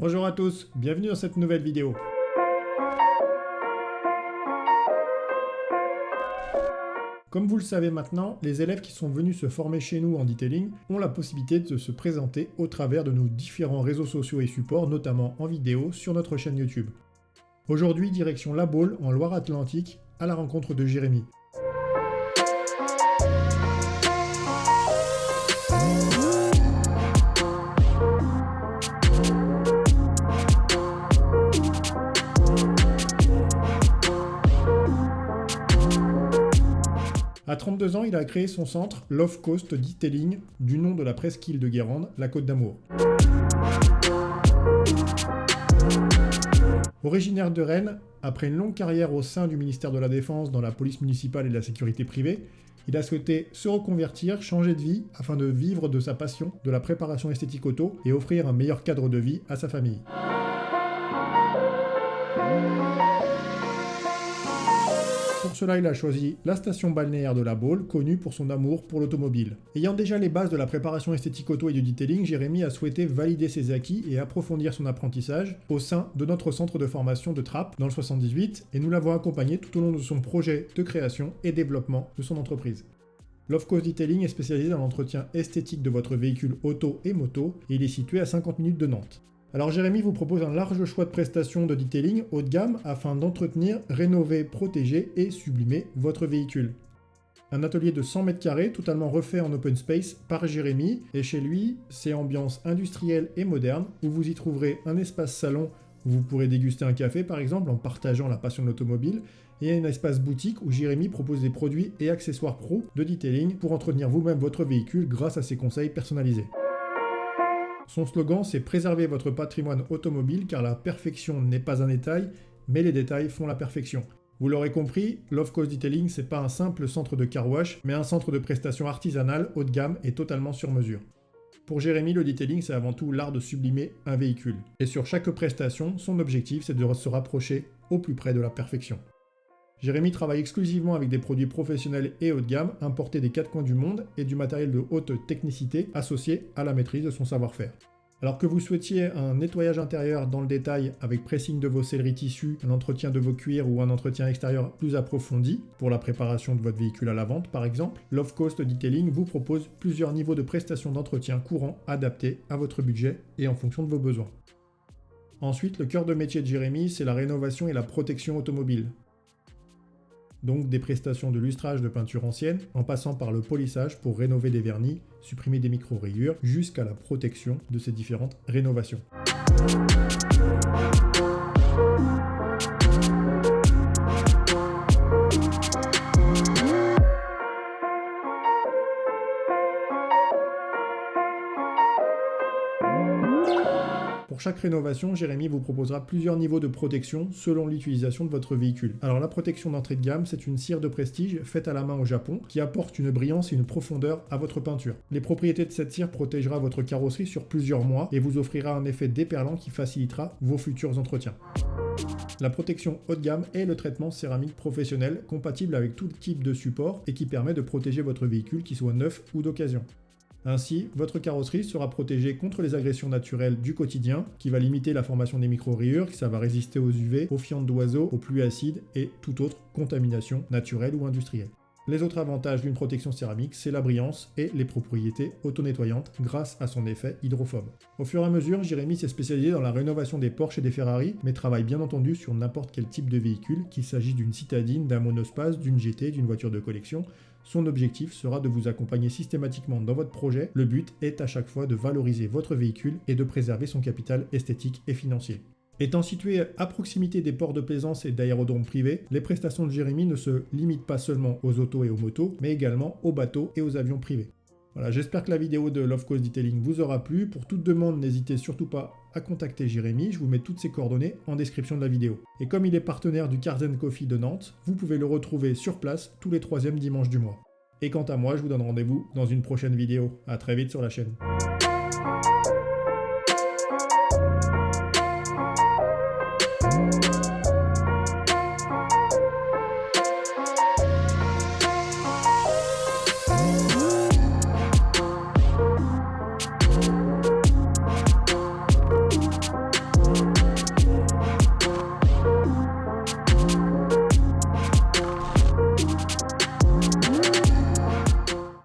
Bonjour à tous, bienvenue dans cette nouvelle vidéo. Comme vous le savez maintenant, les élèves qui sont venus se former chez nous en detailing ont la possibilité de se présenter au travers de nos différents réseaux sociaux et supports, notamment en vidéo sur notre chaîne YouTube. Aujourd'hui, direction La Baule, en Loire-Atlantique, à la rencontre de Jérémy. À 32 ans, il a créé son centre Love Coast Detailing, du nom de la presqu'île de Guérande, la Côte d'Amour. Originaire de Rennes, après une longue carrière au sein du ministère de la Défense dans la police municipale et de la sécurité privée, il a souhaité se reconvertir, changer de vie, afin de vivre de sa passion, de la préparation esthétique auto, et offrir un meilleur cadre de vie à sa famille. Pour cela, il a choisi la station balnéaire de La Baule, connue pour son amour pour l'automobile. Ayant déjà les bases de la préparation esthétique auto et du detailing, Jérémy a souhaité valider ses acquis et approfondir son apprentissage au sein de notre centre de formation de Trappes, dans le 78, et nous l'avons accompagné tout au long de son projet de création et développement de son entreprise. Love Coast Detailing est spécialisé dans l'entretien esthétique de votre véhicule auto et moto, et il est situé à 50 minutes de Nantes. Alors Jérémy vous propose un large choix de prestations de detailing haut de gamme afin d'entretenir, rénover, protéger et sublimer votre véhicule. Un atelier de 100 m² totalement refait en open space par Jérémy, et chez lui, c'est ambiance industrielle et moderne où vous y trouverez un espace salon où vous pourrez déguster un café par exemple en partageant la passion de l'automobile, et un espace boutique où Jérémy propose des produits et accessoires pro de detailing pour entretenir vous-même votre véhicule grâce à ses conseils personnalisés. Son slogan, c'est « Préserver votre patrimoine automobile car la perfection n'est pas un détail, mais les détails font la perfection ». Vous l'aurez compris, Love Coast Detailing, c'est pas un simple centre de car wash, mais un centre de prestations artisanales haut de gamme et totalement sur mesure. Pour Jérémy, le detailing, c'est avant tout l'art de sublimer un véhicule. Et sur chaque prestation, son objectif, c'est de se rapprocher au plus près de la perfection. Jérémy travaille exclusivement avec des produits professionnels et haut de gamme, importés des quatre coins du monde, et du matériel de haute technicité associé à la maîtrise de son savoir-faire. Alors que vous souhaitiez un nettoyage intérieur dans le détail avec pressing de vos selleries tissus, un entretien de vos cuirs ou un entretien extérieur plus approfondi pour la préparation de votre véhicule à la vente par exemple, Love Coast Detailing vous propose plusieurs niveaux de prestations d'entretien courants adaptés à votre budget et en fonction de vos besoins. Ensuite, le cœur de métier de Jérémy, c'est la rénovation et la protection automobile. Donc des prestations de lustrage de peinture ancienne, en passant par le polissage pour rénover des vernis, supprimer des micro-rayures, jusqu'à la protection de ces différentes rénovations. Pour chaque rénovation, Jérémy vous proposera plusieurs niveaux de protection selon l'utilisation de votre véhicule. Alors la protection d'entrée de gamme, c'est une cire de prestige faite à la main au Japon qui apporte une brillance et une profondeur à votre peinture. Les propriétés de cette cire protégera votre carrosserie sur plusieurs mois et vous offrira un effet déperlant qui facilitera vos futurs entretiens. La protection haut de gamme est le traitement céramique professionnel compatible avec tout type de support et qui permet de protéger votre véhicule qu'il soit neuf ou d'occasion. Ainsi, votre carrosserie sera protégée contre les agressions naturelles du quotidien, qui va limiter la formation des micro-rayures, ça va résister aux UV, aux fientes d'oiseaux, aux pluies acides et toute autre contamination naturelle ou industrielle. Les autres avantages d'une protection céramique, c'est la brillance et les propriétés auto-nettoyantes grâce à son effet hydrophobe. Au fur et à mesure, Jérémy s'est spécialisé dans la rénovation des Porsche et des Ferrari, mais travaille bien entendu sur n'importe quel type de véhicule, qu'il s'agisse d'une citadine, d'un monospace, d'une GT, d'une voiture de collection. Son objectif sera de vous accompagner systématiquement dans votre projet. Le but est à chaque fois de valoriser votre véhicule et de préserver son capital esthétique et financier. Étant situé à proximité des ports de plaisance et d'aérodromes privés, les prestations de Jérémy ne se limitent pas seulement aux autos et aux motos, mais également aux bateaux et aux avions privés. Voilà, j'espère que la vidéo de Love Coast Detailing vous aura plu. Pour toute demande, n'hésitez surtout pas à contacter Jérémy, je vous mets toutes ses coordonnées en description de la vidéo. Et comme il est partenaire du Cars & Coffee de Nantes, vous pouvez le retrouver sur place tous les 3e dimanches du mois. Et quant à moi, je vous donne rendez-vous dans une prochaine vidéo. À très vite sur la chaîne.